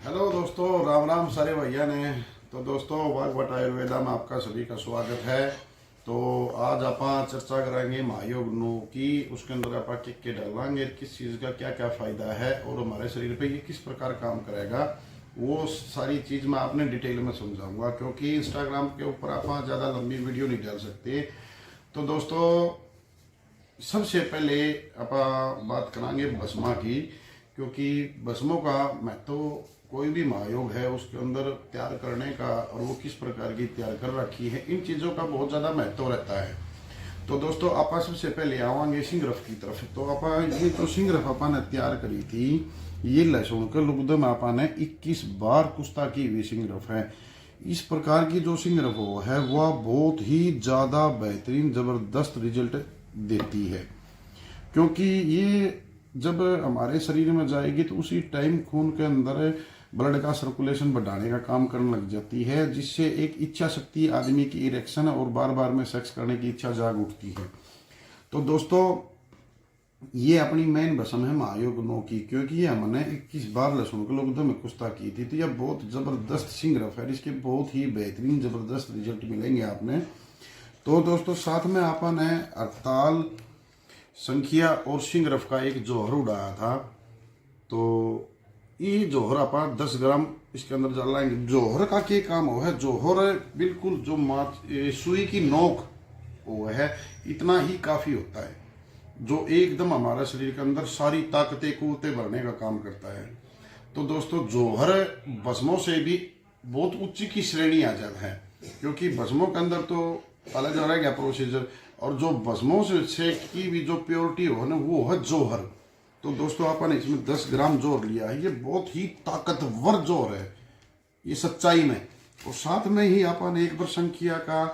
Hello दोस्तों, राम राम सारे भैया ने। तो दोस्तों, वाघवट आयुर्वेदा में आपका सभी का स्वागत है। तो आज आप चर्चा करेंगे महायोग नो की। उसके अंदर आप के डालेंगे किस चीज़ का क्या क्या फायदा है और हमारे शरीर पे ये किस प्रकार काम करेगा, वो सारी चीज़ मैं आपने डिटेल में समझाऊंगा। क्योंकि इंस्टाग्राम के ऊपर आप ज़्यादा लंबी वीडियो नहीं डाल सकते। तो दोस्तों, सबसे पहले आप बात करेंगे भस्मा की। क्योंकि भस्मों का महत्व, कोई भी महायोग है उसके अंदर तैयार करने का और वो किस प्रकार की तैयार कर रखी है, इन चीज़ों का बहुत ज़्यादा महत्व रहता है। तो दोस्तों, आप सबसे पहले आवांगे सिंगरफ की तरफ। तो आप ये जो सिंगरफ आपा ने तैयार करी थी, ये लहसुन के लुगदम आपा ने 21 बार कुश्ता की हुई सिंगरफ है। इस प्रकार की जो सिंगरफ वो है वह बहुत ही ज़्यादा बेहतरीन ज़बरदस्त रिजल्ट देती है। क्योंकि ये जब हमारे शरीर में जाएगी तो उसी टाइम खून के अंदर ब्लड का सर्कुलेशन बढ़ाने का काम करने लग जाती है, जिससे एक इच्छा शक्ति, आदमी की इरेक्शन और बार बार में सेक्स करने की इच्छा जाग उठती है। तो दोस्तों, ये अपनी मेन भस्म है महायोग नो की। क्योंकि ये हमने 21 बार लहसुन के लोग में कुश्ता की थी। तो यह बहुत ज़बरदस्त सिंगरफ है, इसके बहुत ही बेहतरीन ज़बरदस्त रिजल्ट मिलेंगे आपने। तो दोस्तों, साथ में आपने हड़ताल, संखिया और सिंगरफ का एक जौहर उड़ाया था। तो ये जौहर आप 10 ग्राम इसके अंदर डालेंगे। जौहर का क्या काम हो है, जौहर बिल्कुल जो सुई की नोक वो है, इतना ही काफ़ी होता है, जो एकदम हमारा शरीर के अंदर सारी ताकतें कुवतें भरने का काम करता है। तो दोस्तों, जौहर भस्मों से भी बहुत उच्च की श्रेणी आ जाता है। क्योंकि भस्मों के अंदर तो अलग अलग है प्रोसीजर, और जो भस्मों से की भी जो प्योरिटी हो ना, वो है जौहर। तो दोस्तों, आपने इसमें 10 ग्राम जोर लिया है। ये बहुत ही ताकतवर जोर है ये सच्चाई में। और साथ में ही आपने एक बार संखिया का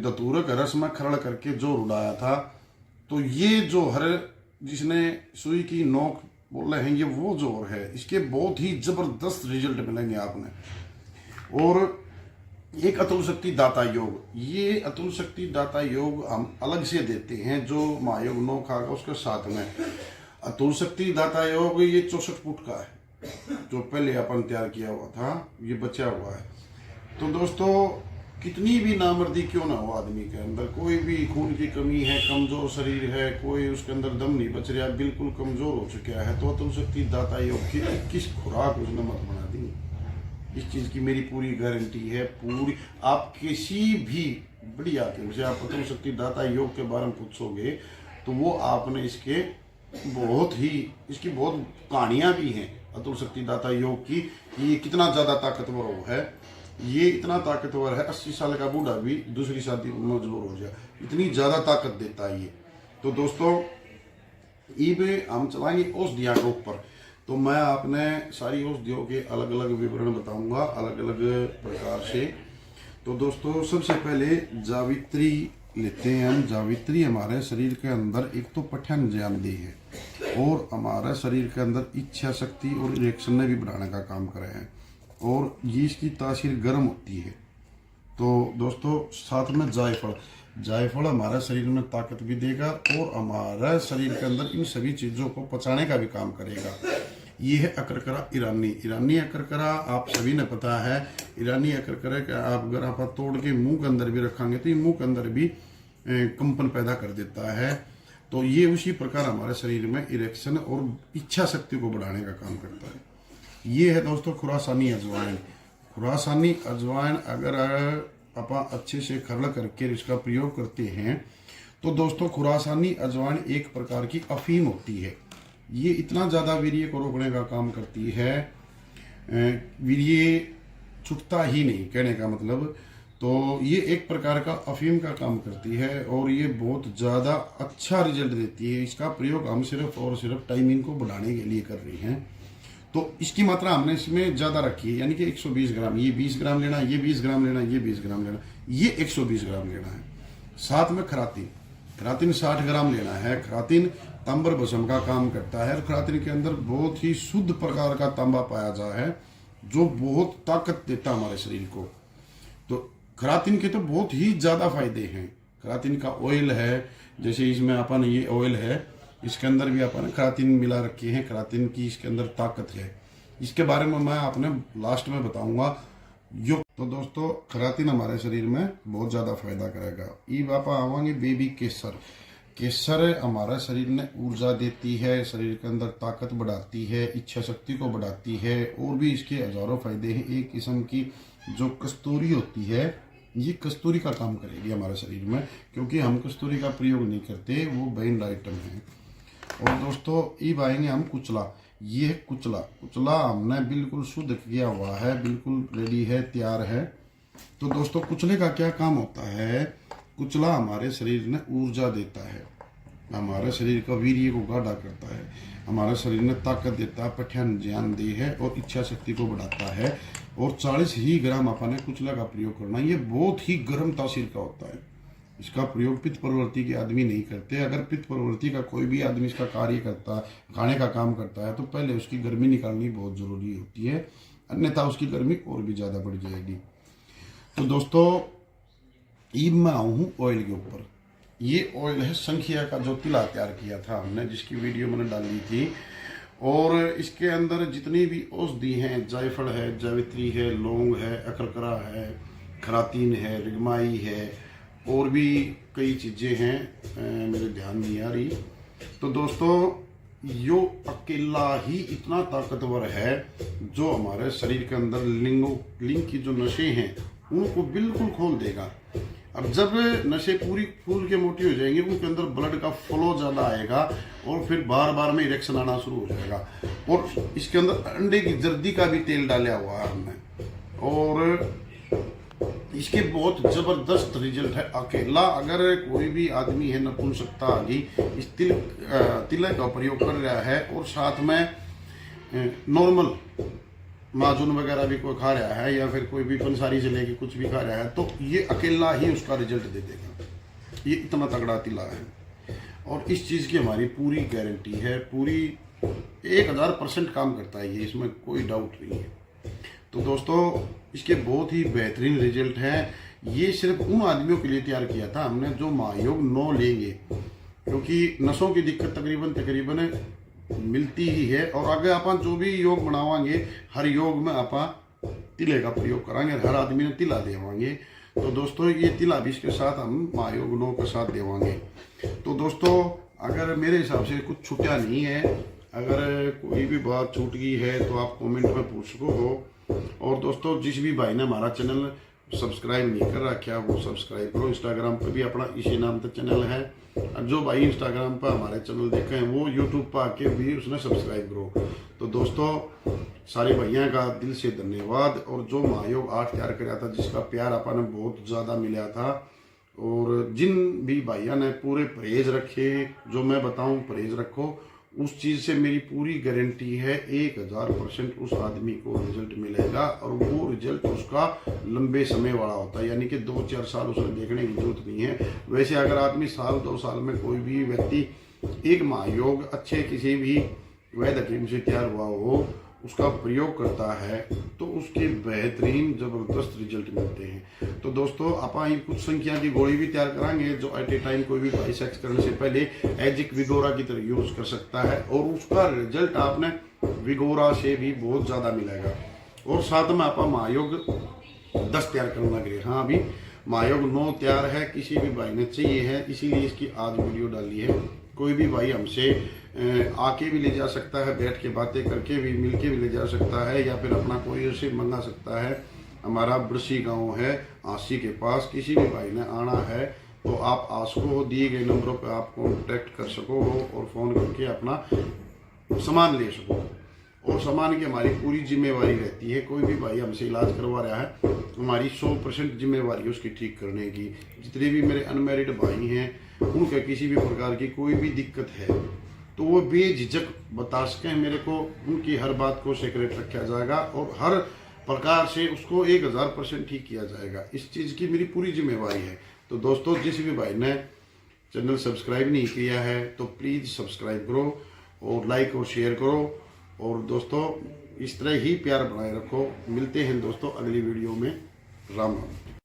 दतूरक रस में खरड़ करके जोर उड़ाया था। तो ये जोहर जिसने सुई की नोक बोल रहे हैं, ये वो जोर है। इसके बहुत ही जबरदस्त रिजल्ट मिलेंगे आपने। और एक अतुल शक्ति दाता योग, ये अतुल शक्ति दाता योग हम अलग से देते हैं, जो महायोग नो खागा उसके साथ में। अतुल शक्ति दाता योग ये 64 फुट का है, जो पहले अपन तैयार किया हुआ था, ये बचा हुआ है। तो दोस्तों, कितनी भी नामर्दी क्यों ना हो आदमी के अंदर, कोई भी खून की कमी है, कमजोर शरीर है, कोई उसके अंदर दम नहीं बच रहा, बिल्कुल कमजोर हो चुका है, तो अतुल शक्ति दाता योग की 21 खुराक उसने मत बना दी। इस चीज़ की मेरी पूरी गारंटी है। पूरी, आप किसी भी बढ़िया के उसे आप अतुल शक्ति दाता योग के बारे में पूछोगे तो वो आपने इसके इसकी बहुत कहानियां भी हैं अतुल शक्ति दाता योग की। ये कितना ज़्यादा ताकतवर वो है। ये इतना ताकतवर है, 80 साल का बूढ़ा भी दूसरी शादी में मजबूर हो जाए, इतनी ज़्यादा ताकत देता है ये। तो दोस्तों, ये हम चलाएंगे औषधियों के ऊपर। तो मैं आपने सारी औषधियों के अलग अलग विवरण बताऊंगा, अलग अलग प्रकार से। तो दोस्तों, सबसे पहले जावित्री लेते हैं हम। जावित्री हमारे शरीर के अंदर एक तो पठन जानती है, और हमारे शरीर के अंदर इच्छा शक्ति और इरेक्शन ने भी बढ़ाने का काम करे हैं, और ये इसकी तासीर गर्म होती है। तो दोस्तों, साथ में जायफल, जायफल हमारे शरीर में ताकत भी देगा और हमारे शरीर के अंदर इन सभी चीज़ों को पचाने का भी काम करेगा। ये है अकरकरा ईरानी। ईरानी अकरकरा आप सभी ने पता है। ईरानी अकरकरा का आप अगर आप तोड़ के मुंह के अंदर भी रखेंगे तो ये मुंह के अंदर भी कंपन पैदा कर देता है। तो ये उसी प्रकार हमारे शरीर में इरेक्शन और इच्छा शक्ति को बढ़ाने का काम करता है। ये है दोस्तों खुरासानी अजवाइन। खुरासानी अजवाइन अगर आप अच्छे से खरड़ करके इसका प्रयोग करते हैं तो दोस्तों, खुरासानी अजवाइन एक प्रकार की अफीम होती है। ये इतना ज़्यादा वीर्य को रोकने का काम करती है, वीर्य छूटता ही नहीं, कहने का मतलब। तो ये एक प्रकार का अफीम का काम करती है और ये बहुत ज़्यादा अच्छा रिजल्ट देती है। इसका प्रयोग हम सिर्फ और सिर्फ टाइमिंग को बढ़ाने के लिए कर रहे हैं। तो इसकी मात्रा हमने इसमें ज़्यादा रखी है, यानी कि 120 ग्राम। ये 20 ग्राम लेना, ये 20 ग्राम लेना, ये 20 ग्राम लेना, ये 120 ग्राम लेना है। साथ में खरातिन, खरातिन 60 ग्राम लेना है। खरातिन तांबर भस्म का काम करता है। खरातिन के अंदर बहुत ही शुद्ध प्रकार का तांबा पाया जाता है, जो बहुत ताकत देता है हमारे शरीर को। तो खरातिन के तो बहुत ही ज़्यादा फायदे हैं। खरातिन का ऑयल है, जैसे इसमें अपन ये ऑयल है, इसके अंदर भी अपन खरातिन मिला रखे हैं। खरातिन की इसके अंदर ताकत है। इसके बारे में मैं आपने लास्ट में बताऊंगा। यो तो दोस्तों खरातीन हमारे शरीर में बहुत ज़्यादा फायदा करेगा। ई बापा आवांगे बेबी केसर। केसर हमारा शरीर में ऊर्जा देती है, शरीर के अंदर ताकत बढ़ाती है, इच्छा शक्ति को बढ़ाती है, और भी इसके हजारों फायदे हैं। एक किस्म की जो कस्तूरी होती है, ये कस्तूरी का काम करेगी हमारे शरीर में, क्योंकि हम कस्तूरी का प्रयोग नहीं करते, वो बैन आइटम है। और दोस्तों अब आएंगे हम कुचला। ये है कुचला। कुचला हमने बिल्कुल शुद्ध किया हुआ है, बिल्कुल रेडी है, तैयार है। तो दोस्तों कुचले का क्या काम होता है? कुचला हमारे शरीर में ऊर्जा देता है, हमारे शरीर का वीर्य को गाढ़ा करता है, हमारे शरीर में ताकत देता है, पठन ज्ञान दे है और इच्छा शक्ति को बढ़ाता है। और 40 ही ग्राम अपन ने कुचला का प्रयोग करना। ये बहुत ही गर्म तासीर का होता है। इसका प्रयोग पित्त प्रवृत्ति के आदमी नहीं करते। अगर पित्त प्रवृत्ति का कोई भी आदमी इसका कार्य करता है, खाने का काम करता है, तो पहले उसकी गर्मी निकालनी बहुत जरूरी होती है, अन्यथा उसकी गर्मी और भी ज़्यादा बढ़ जाएगी। तो दोस्तों अब मैं आऊँ हूँ ऑयल के ऊपर। ये ऑयल है संखिया का, जो तिला तैयार किया था हमने, जिसकी वीडियो मैंने डाली थी। और इसके अंदर जितनी भी औषधि हैं, जायफल है, जावित्री है, लौंग है, अकरकरा है, खरातीन है, रिगमाई है, और भी कई चीज़ें हैं, मेरे ध्यान नहीं आ रही। तो दोस्तों यो अकेला ही इतना ताकतवर है, जो हमारे शरीर के अंदर लिंग की जो नशे हैं उनको बिल्कुल खोल देगा। अब जब नशे पूरी फूल के मोटी हो जाएंगे, उनके अंदर ब्लड का फ्लो ज़्यादा आएगा और फिर बार बार में इरेक्शन आना शुरू हो जाएगा। और इसके अंदर अंडे की जर्दी का भी तेल डाला हुआ है हमने, और इसके बहुत ज़बरदस्त रिजल्ट है। अकेला अगर कोई भी आदमी है, नपुंसकता आ गई, इस तिल का प्रयोग कर रहा है, और साथ में नॉर्मल माजून वगैरह भी कोई खा रहा है, या फिर कोई भी पंसारी जलेगी कुछ भी खा रहा है, तो ये अकेला ही उसका रिजल्ट दे देगा। ये इतना तगड़ा तिला है, और इस चीज़ की हमारी पूरी गारंटी है, पूरी 1000% काम करता है ये, इसमें कोई डाउट नहीं है। तो दोस्तों इसके बहुत ही बेहतरीन रिजल्ट हैं। ये सिर्फ उन आदमियों के लिए तैयार किया था हमने जो महायोग 9 लेंगे, क्योंकि नसों की दिक्कत तकरीबन मिलती ही है। और आगे आप जो भी योग बनावांगे, हर योग में आप तिले का प्रयोग करांगे, हर आदमी ने तिला देवांगे। तो दोस्तों ये तिला भी इसके साथ हम महायोग 9 के साथ देवांगे। तो दोस्तों अगर मेरे हिसाब से कुछ छूटा नहीं है, अगर कोई भी बात छूट गई है तो आप कमेंट में पूछ सको हो। और दोस्तों जिस भी भाई ने हमारा चैनल सब्सक्राइब नहीं कर रखा वो सब्सक्राइब करो। इंस्टाग्राम पर भी अपना इसी नाम का चैनल है, और जो भाई इंस्टाग्राम पर हमारे चैनल देखे हैं वो यूट्यूब पर आके भी उसने सब्सक्राइब करो। तो दोस्तों सारे भैया का दिल से धन्यवाद। और जो महायोग 8 तैयार कराया था, जिसका प्यार अपन ने बहुत ज़्यादा मिला था, और जिन भी भैया ने पूरे परहेज रखे, जो मैं बताऊं परहेज रखो, उस चीज़ से मेरी पूरी गारंटी है 1000% उस आदमी को रिजल्ट मिलेगा। और वो रिजल्ट उसका लंबे समय वाला होता है, यानी कि 2-4 साल उसे देखने की जरूरत नहीं है। वैसे अगर आदमी 1-2 साल में कोई भी व्यक्ति एक महायोग अच्छे किसी भी वैद्य हकीम से तैयार हुआ हो, उसका प्रयोग करता है, तो उसके बेहतरीन ज़बरदस्त रिजल्ट मिलते हैं। तो दोस्तों आप कुछ संख्या की गोली भी तैयार कराएंगे, जो एट ए टाइम कोई भी भाई सेक्स करने से पहले एजिक विगोरा की तरह यूज कर सकता है, और उसका रिजल्ट आपने विगोरा से भी बहुत ज़्यादा मिलेगा। और साथ में आप महायोग 10 तैयार करना लगे। हाँ अभी महायोग 9 तैयार है, किसी भी भाई ने चाहिए है, इसीलिए इसकी आज वीडियो डाली है। कोई भी भाई हमसे आके भी ले जा सकता है, बैठ के बातें करके भी, मिल के भी ले जा सकता है, या फिर अपना कोई से मंगा सकता है। हमारा बरसी गांव है आसी के पास। किसी भी भाई ने आना है तो आप आसको दिए गए नंबरों पर आप कॉन्टेक्ट कर सको और फ़ोन करके अपना सामान ले सको। और सामान की हमारी पूरी जिम्मेवारी रहती है। कोई भी भाई हमसे इलाज करवा रहा है, हमारी 100% जिम्मेवारी है उसकी ठीक करने की। जितने भी मेरे अनमैरिड भाई हैं, उनके किसी भी प्रकार की कोई भी दिक्कत है तो वो बेझिझक बता सकें मेरे को, उनकी हर बात को सीक्रेट रखा जाएगा और हर प्रकार से उसको 1000% ठीक किया जाएगा। इस चीज़ की मेरी पूरी जिम्मेवारी है। तो दोस्तों जिस भी भाई ने चैनल सब्सक्राइब नहीं किया है तो प्लीज़ सब्सक्राइब करो और लाइक और शेयर करो। और दोस्तों इस तरह ही प्यार बनाए रखो। मिलते हैं दोस्तों अगली वीडियो में। राम राम।